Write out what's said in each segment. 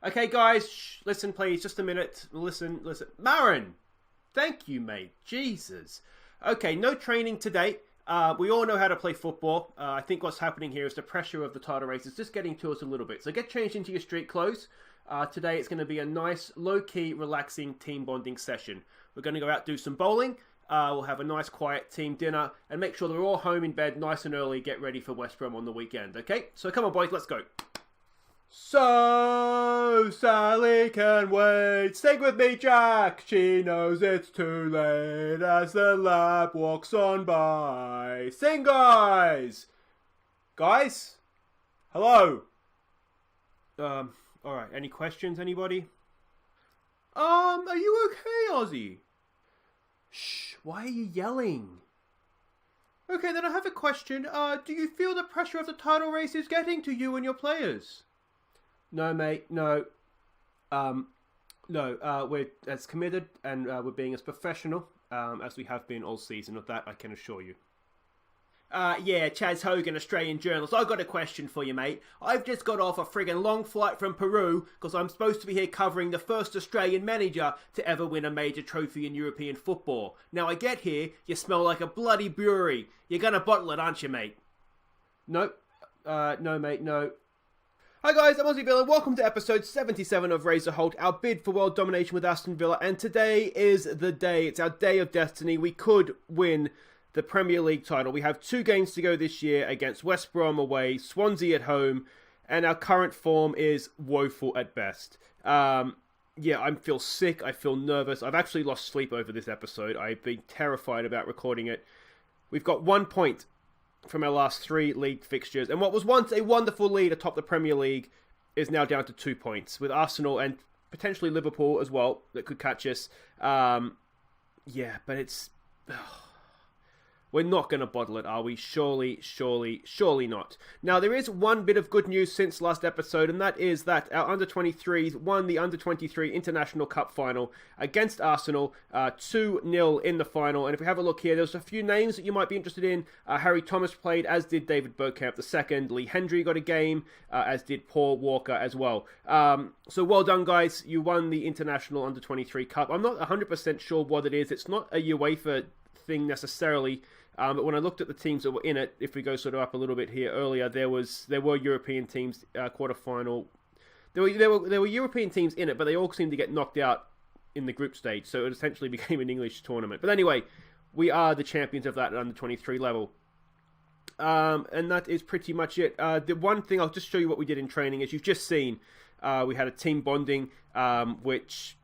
Okay, guys, listen, please, just a minute. Listen. Marin, thank you, mate. Jesus. Okay, no training today. We all know how to play football. I think what's happening here is the pressure of the title race is just getting to us a little bit. So get changed into your street clothes. Today it's going to be a nice, low-key, relaxing team bonding session. We're going to go out do some bowling. We'll have a nice, quiet team dinner and make sure they're all home in bed nice and early. Get ready for West Brom on the weekend, okay? So come on, boys, let's go. So Sally can wait. Sing with me, Jack. She knows it's too late as the lab walks on by. Sing, guys. Guys? Hello? Alright, any questions, anybody? Are you okay, Aussie? Shh, why are you yelling? Okay, then I have a question. Do you feel the pressure of the title race is getting to you and your players? No, mate, no. We're as committed and we're being as professional as we have been all season. Of that, I can assure you. Yeah, Chaz Hogan, Australian journalist. I've got a question for you, mate. I've just got off a friggin' long flight from Peru because I'm supposed to be here covering the first Australian manager to ever win a major trophy in European football. Now I get here, you smell like a bloody brewery. You're gonna bottle it, aren't you, mate? Nope. No, mate, no. Hi guys, I'm Aussie Villa. Welcome to episode 77 of Razor Holte, our bid for world domination with Aston Villa. And today is the day. It's our day of destiny. We could win the Premier League title. We have 2 games to go this year against West Brom away, Swansea at home, and our current form is woeful at best. I feel sick. I feel nervous. I've actually lost sleep over this episode. I've been terrified about recording it. We've got 1 point from our last 3 league fixtures, and what was once a wonderful lead atop the Premier League is now down to 2 points, with Arsenal and potentially Liverpool as well that could catch us. But it's... We're not going to bottle it, are we? Surely not. Now, there is one bit of good news since last episode, and that is that our under-23s won the under-23 International Cup final against Arsenal, 2-0 in the final. And if we have a look here, there's a few names that you might be interested in. Harry Thomas played, as did David Bergkamp II. Lee Hendry got a game, as did Paul Walker as well. So well done, guys. You won the International Under-23 Cup. I'm not 100% sure what it is. It's not a UEFA thing necessarily. But when I looked at the teams that were in it, if we go sort of up a little bit here earlier, there were European teams quarterfinal. There were European teams in it, but they all seemed to get knocked out in the group stage, so it essentially became an English tournament. But anyway, we are the champions of that at under 23 level. And that is pretty much it. The one thing I'll just show you what we did in training, as you've just seen, we had a team bonding, which,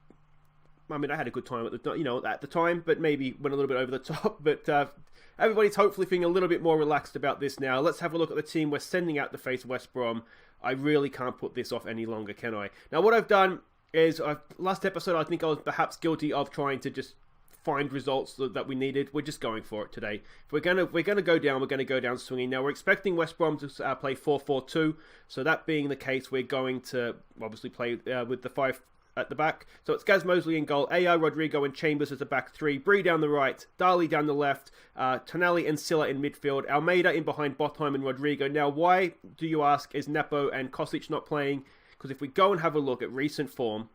I mean, I had a good time at the time, but maybe went a little bit over the top. But everybody's hopefully feeling a little bit more relaxed about this now. Let's have a look at the team we're sending out to face West Brom. I really can't put this off any longer, can I? Now, what I've done is, last episode, I think I was perhaps guilty of trying to just find results that we needed. We're just going for it today. If we're gonna go down, we're gonna go down swinging. Now, we're expecting West Brom to play 4-4-2. So that being the case, we're going to obviously play with the 5 at the back. So it's Gaz Mosley in goal, AI, Rodrigo and Chambers as the back 3, Bree down the right, Dali down the left, Tonali and Silla in midfield, Almeida in behind Botheim and Rodrigo. Now, why, do you ask, is Nepo and Kosic not playing? Because if we go and have a look at recent form,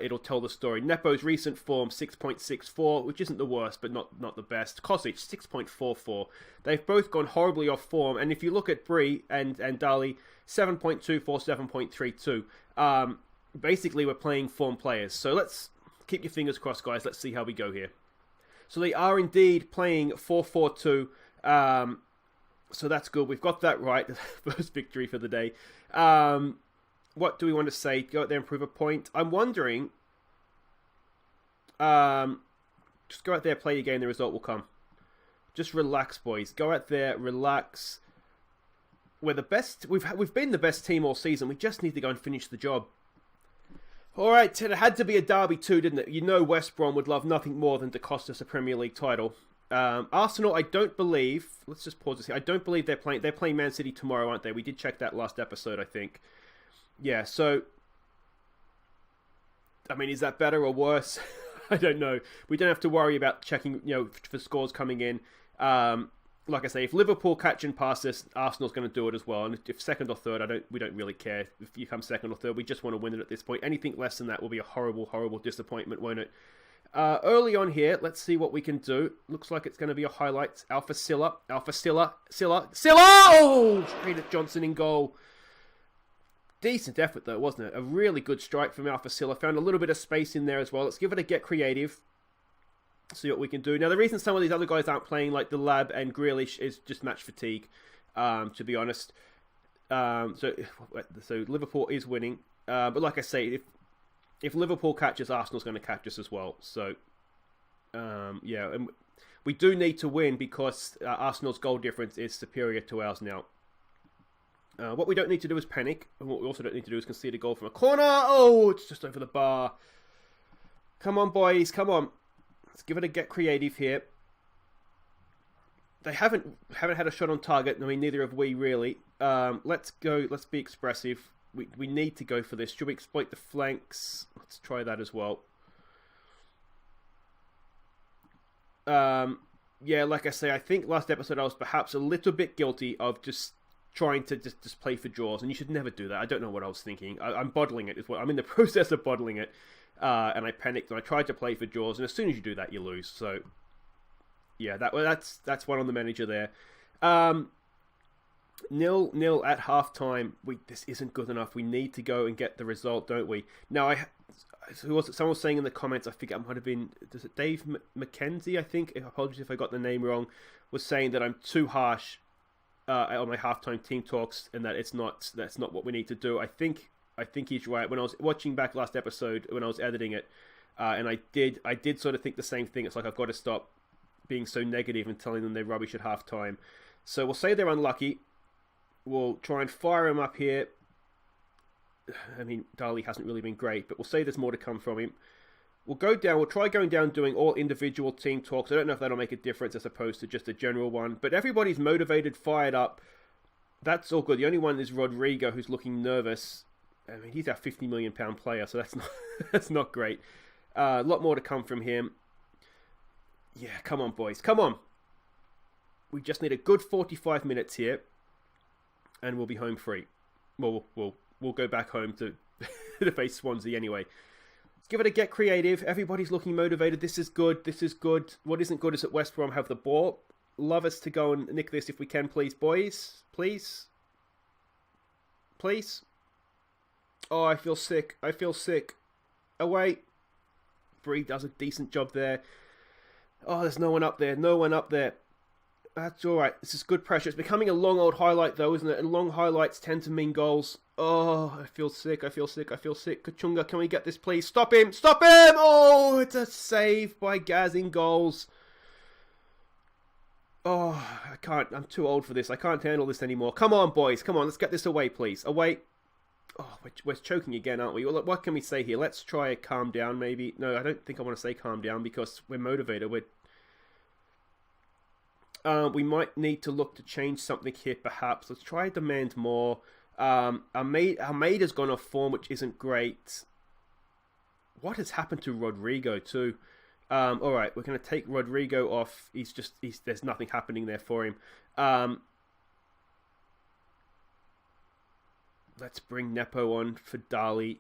it'll tell the story. Nepo's recent form, 6.64, which isn't the worst, but not the best. Kosic, 6.44. They've both gone horribly off form, and if you look at Bree and Dali, 7.24, 7.32. Basically, we're playing form players. So let's keep your fingers crossed, guys. Let's see how we go here. So they are indeed playing 4-4-2. So that's good. We've got that right. The first victory for the day. What do we want to say? Go out there and prove a point. I'm wondering. Just go out there, play your game. The result will come. Just relax, boys. Go out there, relax. We're the best. We've been the best team all season. We just need to go and finish the job. All right, it had to be a derby too, didn't it? You know West Brom would love nothing more than to cost us a Premier League title. Arsenal, I don't believe... Let's just pause this here. I don't believe they're playing... They're playing Man City tomorrow, aren't they? We did check that last episode, I think. Yeah, so... I mean, is that better or worse? I don't know. We don't have to worry about checking, for scores coming in. like I say, if Liverpool catch and pass this, Arsenal's going to do it as well. And if second or third, we don't really care. If you come second or third, we just want to win it at this point. Anything less than that will be a horrible, horrible disappointment, won't it? Early on here, let's see what we can do. Looks like it's going to be a highlight. Alpha Silla. Oh! Straight at Johnson in goal. Decent effort though, wasn't it? A really good strike from Alpha Silla. Found a little bit of space in there as well. Let's give it a get creative. See what we can do. Now, the reason some of these other guys aren't playing, like the Lab and Grealish, is just match fatigue, to be honest. So Liverpool is winning. But like I say, if Liverpool catches, Arsenal's going to catch us as well. So, yeah. And we do need to win because Arsenal's goal difference is superior to ours now. What we don't need to do is panic. And what we also don't need to do is concede a goal from a corner. Oh, it's just over the bar. Come on, boys. Come on. Let's give it a get creative here. They haven't had a shot on target. I mean, neither have we really. Let's go. Let's be expressive. We need to go for this. Should we exploit the flanks? Let's try that as well. Yeah, like I say, I think last episode I was perhaps a little bit guilty of just trying to just play for draws, and you should never do that. I don't know what I was thinking. I'm bottling it. I'm in the process of bottling it. And I panicked and I tried to play for draws, and as soon as you do that, you lose. So, yeah, that's one on the manager there. 0-0 at half-time. This isn't good enough. We need to go and get the result, don't we? Now, who was it? Someone was saying in the comments, I think it might have been, is it Dave McKenzie, I think? Apologies if I got the name wrong, was saying that I'm too harsh on my half-time team talks, and that that's not what we need to do. I think he's right. When I was watching back last episode, when I was editing it, and I did sort of think the same thing. It's like I've got to stop being so negative and telling them they're rubbish at half-time. So we'll say they're unlucky. We'll try and fire him up here. I mean, Dali hasn't really been great, but we'll say there's more to come from him. We'll go down. We'll try going down doing all individual team talks. I don't know if that'll make a difference as opposed to just a general one. But everybody's motivated, fired up. That's all good. The only one is Rodrigo, who's looking nervous. I mean, he's our £50 million player, so that's not great. A lot more to come from him. Yeah, come on, boys. Come on. We just need a good 45 minutes here, and we'll be home free. Well, we'll go back home to face Swansea anyway. Let's give it a get creative. Everybody's looking motivated. This is good. This is good. What isn't good is that West Brom have the ball. Love us to go and nick this if we can, please, boys. Please. Please. Oh, I feel sick. I feel sick. Away. Bree does a decent job there. Oh, there's no one up there. No one up there. That's all right. This is good pressure. It's becoming a long old highlight, though, isn't it? And long highlights tend to mean goals. Oh, I feel sick. I feel sick. I feel sick. Kachunga, can we get this, please? Stop him. Stop him. Oh, it's a save by Gaz in goals. Oh, I can't. I'm too old for this. I can't handle this anymore. Come on, boys. Come on. Let's get this away, please. Away. Oh, we're choking again, aren't we? Well, what can we say here? Let's try calm down, maybe. No, I don't think I want to say calm down because we're motivated. We might need to look to change something here, perhaps. Let's try demand more. Almeida's gone off form, which isn't great. What has happened to Rodrigo, too? All right, we're going to take Rodrigo off. There's nothing happening there for him. Let's bring Nepo on for Dali.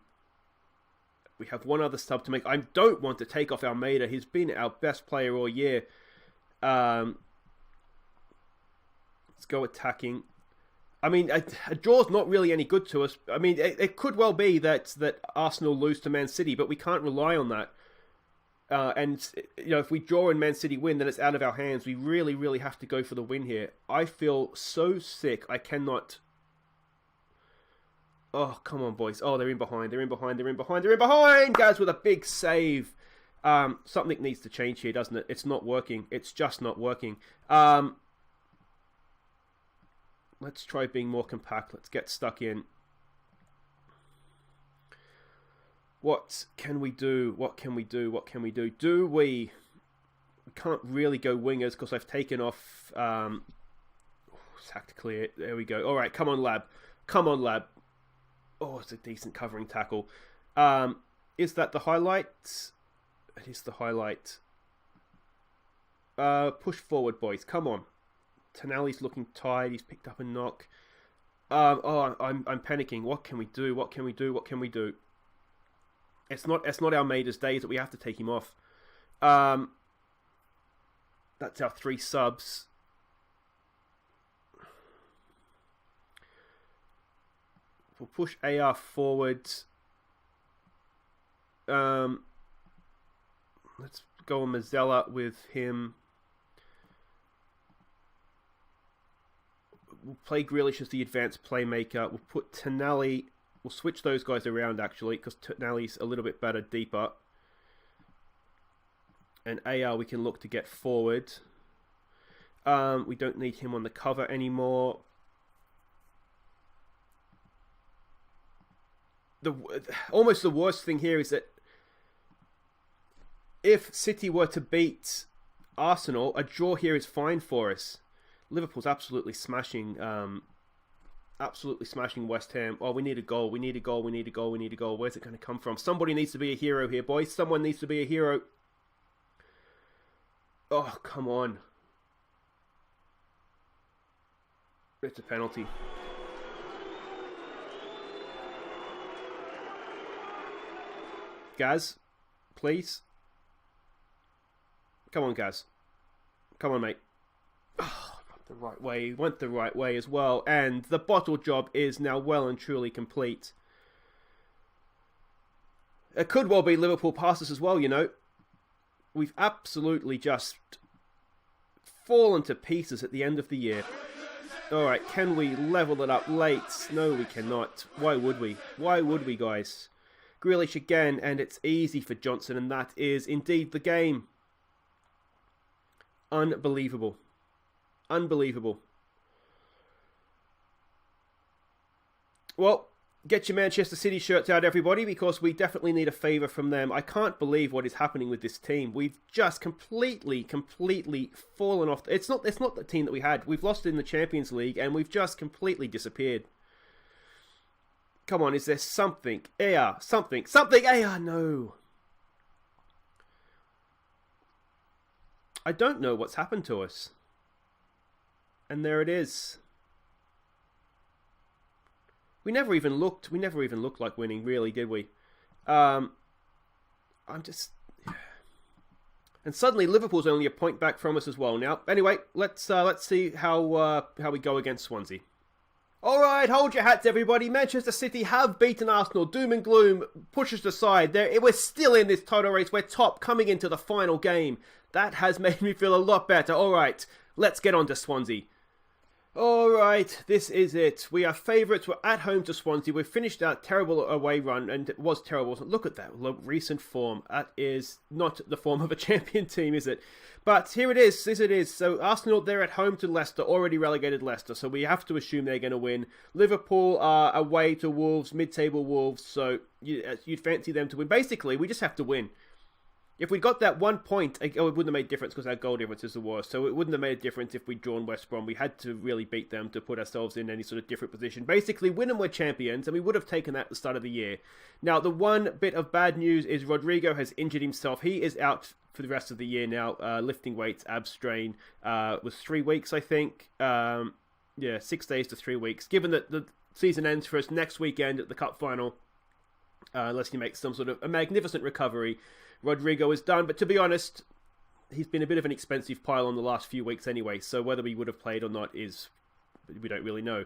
We have one other sub to make. I don't want to take off Almeida. He's been our best player all year. Let's go attacking. I mean, a draw's not really any good to us. I mean, it could well be that Arsenal lose to Man City, but we can't rely on that. And, you know, if we draw and Man City win, then it's out of our hands. We really, really have to go for the win here. I feel so sick. I cannot... Oh, come on, boys. Oh, they're in behind. They're in behind. They're in behind. They're in behind! Guys with a big save. Something needs to change here, doesn't it? It's not working. It's just not working. Let's try being more compact. Let's get stuck in. What can we do? What can we do? What can we do? We can't really go wingers because I've taken off... sacked clear. There we go. All right, come on, Lab. Come on, Lab. Oh, it's a decent covering tackle. Is that the highlight? It is the highlight. Push forward, boys. Come on. Tonali's looking tired. He's picked up a knock. I'm panicking. What can we do? What can we do? What can we do? It's not our Mater's days that we have to take him off. That's our 3 subs. We'll push AR forward. Let's go on Mazzella with him. We'll play Grealish as the advanced playmaker. We'll put Tonali. We'll switch those guys around, actually, because Tonali's a little bit better deeper. And AR we can look to get forward. We don't need him on the cover anymore. Almost the worst thing here is that if City were to beat Arsenal, a draw here is fine for us. Liverpool's absolutely smashing West Ham. Oh, we need a goal. We need a goal. We need a goal. We need a goal. Where's it going to come from? Somebody needs to be a hero here, boys. Someone needs to be a hero. Oh, come on. It's a penalty. Gaz, please. Come on, Gaz. Come on, mate. Oh, the right way. He went the right way as well. And the bottle job is now well and truly complete. It could well be Liverpool passes as well, you know. We've absolutely just fallen to pieces at the end of the year. Alright, can we level it up late? No, we cannot. Why would we? Why would we, guys? Grealish again, and it's easy for Johnson, and that is indeed the game. Unbelievable. Unbelievable. Well, get your Manchester City shirts out, everybody, because we definitely need a favour from them. I can't believe what is happening with this team. We've just completely fallen off. It's not the team that we had. We've lost in the Champions League, and we've just completely disappeared. Come on, is there something? AR, something, AR, no. I don't know what's happened to us. And there it is. We never even looked like winning, really, did we? And suddenly Liverpool's only a point back from us as well now. Anyway, let's see how we go against Swansea. Alright, hold your hats, everybody. Manchester City have beaten Arsenal. Doom and gloom pushes aside. We're still in this title race. We're top coming into the final game. That has made me feel a lot better. Alright, let's get on to Swansea. Alright, this is it. We are favourites. We're at home to Swansea. We've finished that terrible away run, and it was terrible. Look at that recent form. That is not the form of a champion team, is it? But here it is. This it is. So Arsenal, they're at home to Leicester, already relegated Leicester, so we have to assume they're going to win. Liverpool are away to Wolves, mid-table Wolves, so you'd fancy them to win. Basically, we just have to win. If we'd got that 1 point, it wouldn't have made a difference because our goal difference is the worst. So it wouldn't have made a difference if we'd drawn West Brom. We had to really beat them to put ourselves in any sort of different position. Basically, win and we're champions, and we would have taken that at the start of the year. Now, the one bit of bad news is Rodrigo has injured himself. He is out for the rest of the year now, lifting weights, ab strain. It was 3 weeks, I think. 6 days to 3 weeks. Given that the season ends for us next weekend at the Cup final, unless he makes some sort of a magnificent recovery, Rodrigo is done. But to be honest, he's been a bit of an expensive pile on the last few weeks anyway, so whether we would have played or not we don't really know.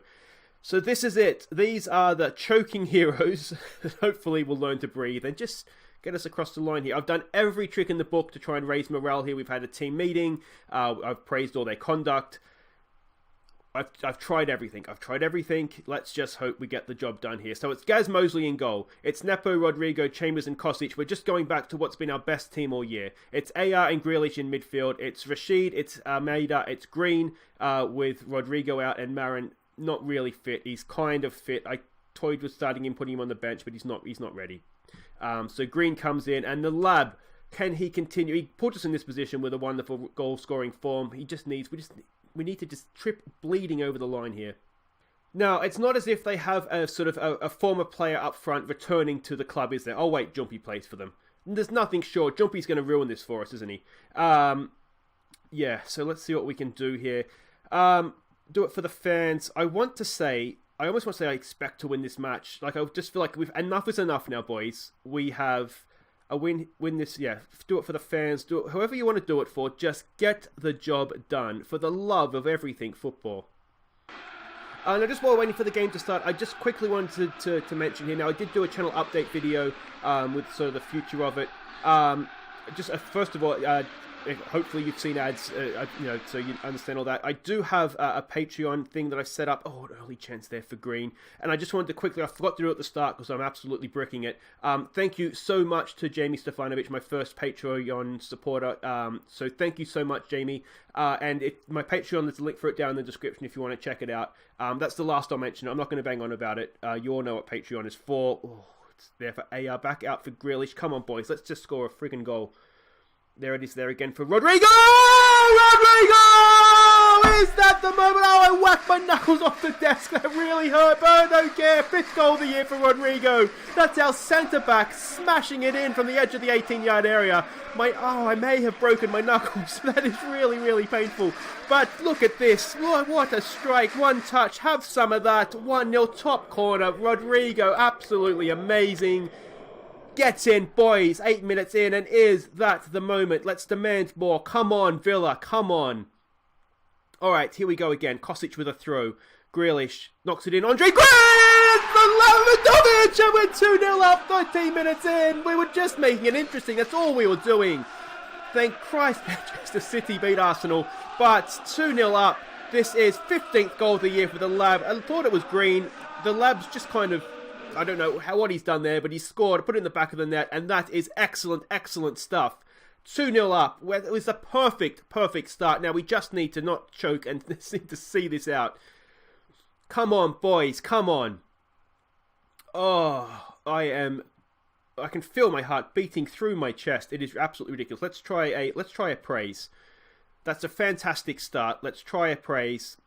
So this is it. These are the choking heroes that hopefully will learn to breathe and just get us across the line here. I've done every trick in the book to try and raise morale here. We've had a team meeting. I've praised all their conduct. I've tried everything. Let's just hope we get the job done here. So it's Gaz Mosley in goal. It's Nepo, Rodrigo, Chambers and Kostic. We're just going back to what's been our best team all year. It's AR and Grealish in midfield. It's Rashid, it's Almeida, it's Green with Rodrigo out and Marin not really fit. He's kind of fit. I toyed with starting him, putting him on the bench, but he's not ready. So Green comes in, and the lab, can he continue? He put us in this position with a wonderful goal-scoring form. We need to just trip bleeding over the line here. Now, it's not as if they have a sort of a former player up front returning to the club, is there? Oh, wait, Jumpy plays for them. There's nothing sure. Jumpy's going to ruin this for us, isn't he? Yeah, so let's see what we can do here. Do it for the fans. I almost want to say I expect to win this match. Like, I just feel like enough is enough now, boys. We have a win this, yeah. Do it for the fans. Do it however you want to do it for. Just get the job done for the love of everything football. Now, just while waiting for the game to start, I just quickly wanted to mention here. Now, I did do a channel update video with sort of the future of it. First of all, hopefully you've seen ads, so you understand all that. I do have a Patreon thing that I set up. Oh, an early chance there for green. And I just wanted to quickly, I forgot to do it at the start because I'm absolutely bricking it. Thank you so much to Jamie Stefanovic, my first Patreon supporter. So thank you so much, Jamie. And my Patreon, there's a link for it down in the description if you want to check it out. That's the last I'll mention. I'm not going to bang on about it. You all know what Patreon is for. Oh, it's there for AR, back out for Grealish. Come on, boys, let's just score a friggin' goal. There it is there again for Rodrigo! Rodrigo! Is that the moment? Oh, I whacked my knuckles off the desk. That really hurt, but I don't care. 5th goal of the year for Rodrigo. That's our centre-back smashing it in from the edge of the 18-yard area. I may have broken my knuckles. That is really, really painful. But look at this. What a strike. One touch. Have some of that. 1-0 top corner. Rodrigo, absolutely amazing. Gets in, boys. 8 minutes in, and is that the moment? Let's demand more. Come on, Villa. Come on. All right, here we go again. Kostic with a throw. Grealish knocks it in. Andre Grant! Lewandowski! And we're 2-0 up, 13 minutes in. We were just making it interesting. That's all we were doing. Thank Christ Manchester City beat Arsenal. But 2-0 up. This is 15th goal of the year for the Lab. I thought it was green. The Lab's just kind of... I don't know what he's done there, but he scored, put it in the back of the net, and that is excellent, excellent stuff. 2-0 up. It was a perfect start. Now we just need to not choke and need to see this out. Come on, boys, come on. Oh, I can feel my heart beating through my chest. It is absolutely ridiculous. Let's try a praise. That's a fantastic start. Let's try a praise.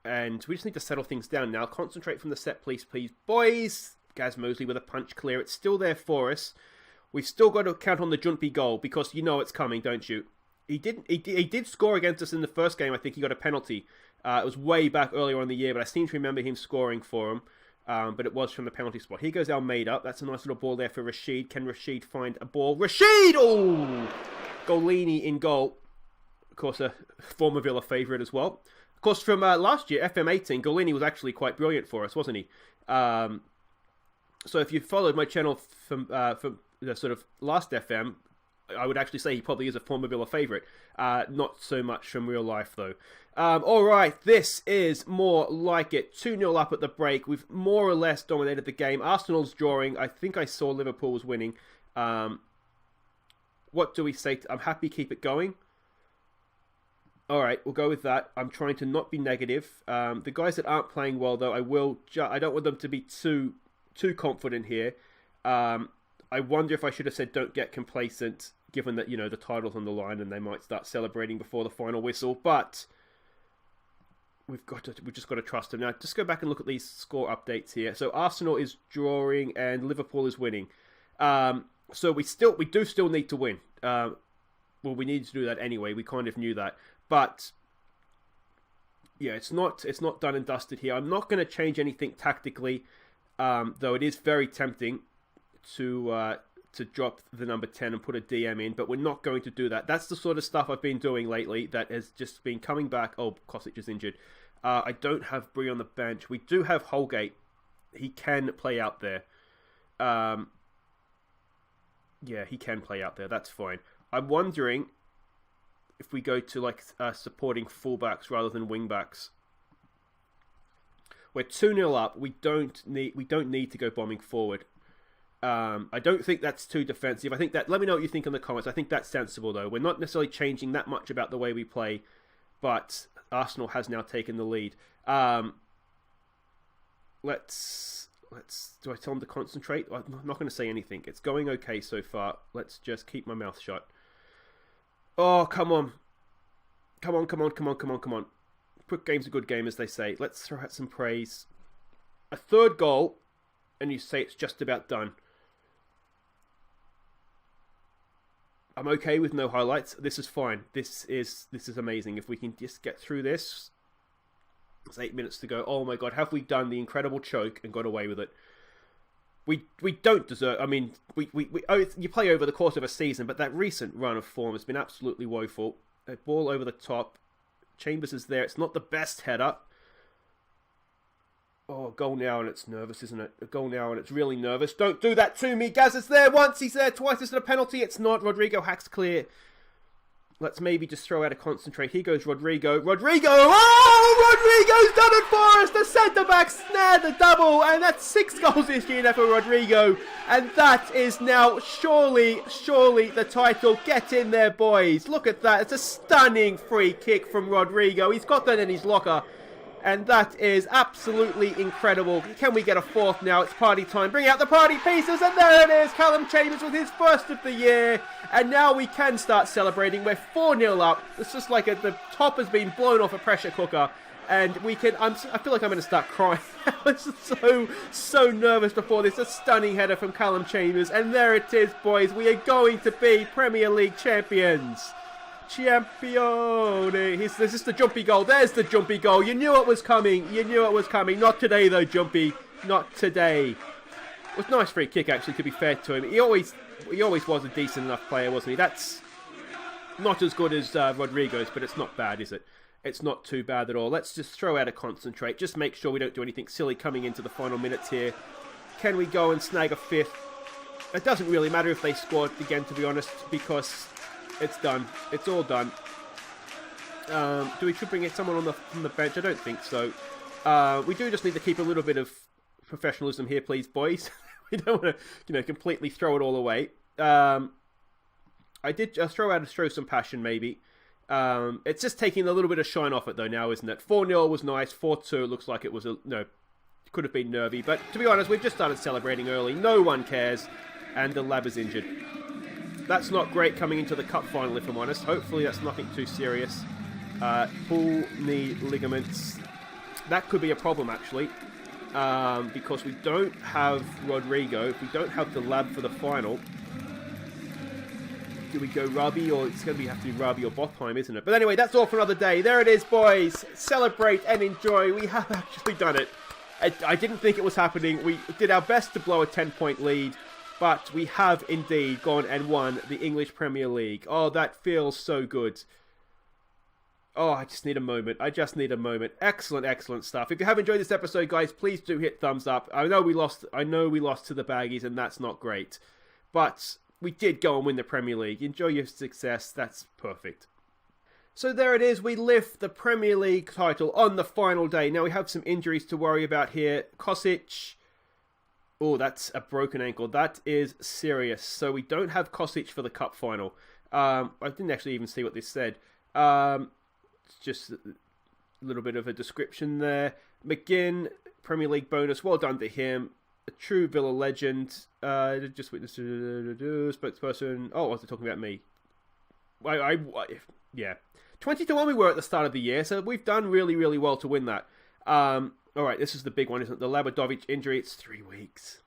And we just need to settle things down now. Concentrate from the set, please, boys. Gaz Mosley with a punch clear. It's still there for us. We've still got to count on the Jumpy goal because you know it's coming, don't you? He did score against us in the first game. I think he got a penalty. It was way back earlier on in the year, but I seem to remember him scoring for him. But it was from the penalty spot. Here goes Almeida. That's a nice little ball there for Rashid. Can Rashid find a ball? Rashid! Oh! Golini in goal. Of course, a former Villa favourite as well. Of course, from last year, FM18, Golini was actually quite brilliant for us, wasn't he? So if you followed my channel from the sort of last FM, I would actually say he probably is a former Villa favourite. Not so much from real life, though. All right, this is more like it. 2-0 up at the break. We've more or less dominated the game. Arsenal's drawing. I think I saw Liverpool was winning. What do we say? I'm happy, keep it going. All right, we'll go with that. I'm trying to not be negative. The guys that aren't playing well, though, I don't want them to be too confident here. I wonder if I should have said don't get complacent, given that, the title's on the line and they might start celebrating before the final whistle. But we've just got to trust them. Now, just go back and look at these score updates here. So Arsenal is drawing and Liverpool is winning. So we do still need to win. Well, we need to do that anyway. We kind of knew that. But yeah, it's not done and dusted here. I'm not going to change anything tactically, though it is very tempting to drop the number 10 and put a DM in, but we're not going to do that. That's the sort of stuff I've been doing lately that has just been coming back. Oh, Kostic is injured. I don't have Bree on the bench. We do have Holgate. He can play out there. Yeah, he can play out there. That's fine. I'm wondering if we go to supporting fullbacks rather than wingbacks. We're 2-0 up. We don't need to go bombing forward. I don't think that's too defensive. I think that. Let me know what you think in the comments. I think that's sensible, though. We're not necessarily changing that much about the way we play, but Arsenal has now taken the lead. Let's. Do I tell them to concentrate? I'm not going to say anything. It's going okay so far. Let's just keep my mouth shut. Oh, come on. Come on. Quick game's a good game, as they say. Let's throw out some praise. A third goal, and you say it's just about done. I'm okay with no highlights. This is fine. This is amazing. If we can just get through this. It's 8 minutes to go. Oh my god, have we done the incredible choke and got away with it? We don't deserve... I mean, you play over the course of a season, but that recent run of form has been absolutely woeful. A ball over the top. Chambers is there. It's not the best header. Oh, goal now and it's nervous, isn't it? A goal now and it's really nervous. Don't do that to me. Gaz is there once. He's there twice. Is it a penalty? It's not. Rodrigo hacks clear. Let's maybe just throw out a concentrate. Here goes Rodrigo. Rodrigo! Oh, Rodrigo's done it for us! The centre-back snared the double, and that's 6 goals this year now for Rodrigo. And that is now surely the title. Get in there, boys. Look at that. It's a stunning free kick from Rodrigo. He's got that in his locker. And that is absolutely incredible. Can we get a fourth now? It's party time. Bring out the party pieces. And there it is. Callum Chambers with his first of the year. And now we can start celebrating. We're 4-0 up. It's just like the top has been blown off a pressure cooker. And we can... I feel like I'm going to start crying. I was so nervous before this. A stunning header from Callum Chambers. And there it is, boys. We are going to be Premier League champions. Champione. There's just the jumpy goal. There's the jumpy goal. You knew it was coming. Not today, though, Jumpy. Not today. It was a nice free kick, actually, to be fair to him. He always was a decent enough player, wasn't he? That's not as good as Rodrigo's, but it's not bad, is it? It's not too bad at all. Let's just throw out a concentrate. Just make sure we don't do anything silly coming into the final minutes here. Can we go and snag a fifth? It doesn't really matter if they scored again, to be honest, because... it's done. It's all done. Do we should bring in someone from the bench? I don't think so. We do just need to keep a little bit of professionalism here, please, boys. We don't want to, completely throw it all away. I did just show some passion, maybe. It's just taking a little bit of shine off it, though, now, isn't it? 4-0 was nice. 4-2 looks like it was could have been nervy. But to be honest, we've just started celebrating early. No one cares, and the lab is injured. That's not great coming into the cup final, if I'm honest. Hopefully that's nothing too serious. Pull knee ligaments. That could be a problem, actually. Because we don't have Rodrigo. If we don't have the lab for the final, do we go Rabi, or it's going to have to be Rabi or Bothheim, isn't it? But anyway, that's all for another day. There it is, boys. Celebrate and enjoy. We have actually done it. I didn't think it was happening. We did our best to blow a 10-point lead. But we have indeed gone and won the English Premier League. Oh, that feels so good. Oh, I just need a moment. Excellent stuff. If you have enjoyed this episode, guys, please do hit thumbs up. I know we lost to the Baggies, and that's not great. But we did go and win the Premier League. Enjoy your success. That's perfect. So there it is. We lift the Premier League title on the final day. Now we have some injuries to worry about here. Kosic... oh, that's a broken ankle. That is serious. So we don't have Kosic for the cup final. I didn't actually even see what this said. It's just a little bit of a description there. McGinn, Premier League bonus. Well done to him. A true Villa legend. Just witnessed spokesperson. Oh, was it talking about me? Yeah. 20-1 we were at the start of the year, so we've done really, really well to win that. Alright, this is the big one, isn't it? The Labadovic injury, it's 3 weeks.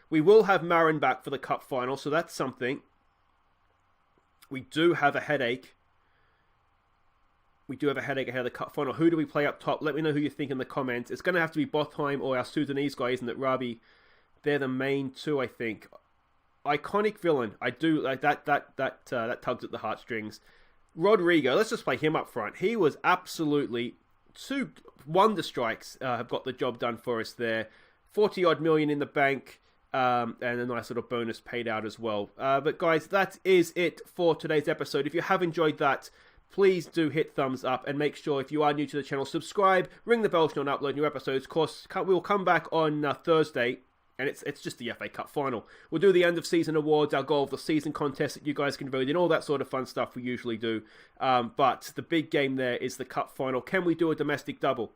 We will have Marin back for the cup final, so that's something. We do have a headache. Ahead of the cup final. Who do we play up top? Let me know who you think in the comments. It's going to have to be Bothheim or our Sudanese guy, isn't it? Rabi. They're the main two, I think. Iconic villain. I do like that tugs at the heartstrings. Rodrigo, let's just play him up front. He was absolutely... 2 wonder strikes have got the job done for us there. 40-odd million in the bank, and a nice little bonus paid out as well. But guys, that is it for today's episode. If you have enjoyed that, please do hit thumbs up, and make sure if you are new to the channel, subscribe, ring the bell so you don't upload new episodes. Of course, we will come back on Thursday, and it's just the FA Cup final. We'll do the end of season awards, our goal of the season contest that you guys can vote in, all that sort of fun stuff we usually do. But the big game there is the cup final. Can we do a domestic double?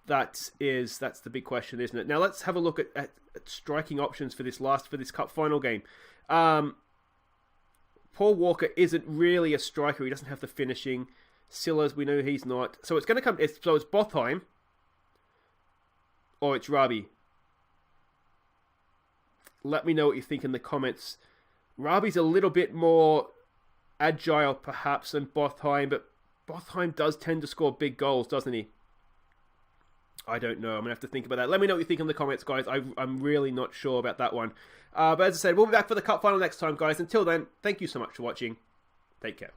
That's the big question, isn't it? Now let's have a look at striking options for this cup final game. Paul Walker isn't really a striker. He doesn't have the finishing. Silas, we know he's not. So it's going to come. It's Bothheim or it's Rabi. Let me know what you think in the comments. Rabi's a little bit more agile, perhaps, than Bothheim, but Bothheim does tend to score big goals, doesn't he? I don't know. I'm going to have to think about that. Let me know what you think in the comments, guys. I'm really not sure about that one. But as I said, we'll be back for the cup final next time, guys. Until then, thank you so much for watching. Take care.